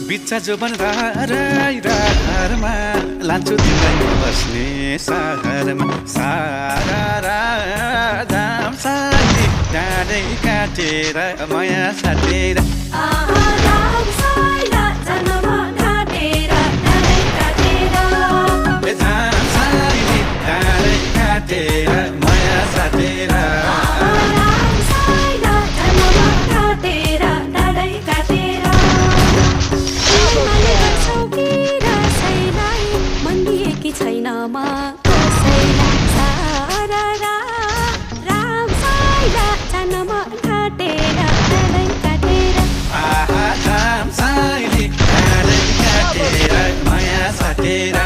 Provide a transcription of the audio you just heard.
बिच्चा जोबन रारमा लान्छु तिमीलाई बस्ने सहरमा सारा राम साथी डाँडै काटेर माया साटेर राम साइला जन्म काटेर डाँडै काटेर जाम साथी डाँडै काटेर माया साटेर राम साइला जन्म काटेर डाँडै काटेर तिमीले गर्छौ कि रसैलाई मन दिएकी छैन म कसैलाई सारा राम साइला जन्म काटेर डाँडै काटेर जाम साथी डाँडै काटेर माया साटेर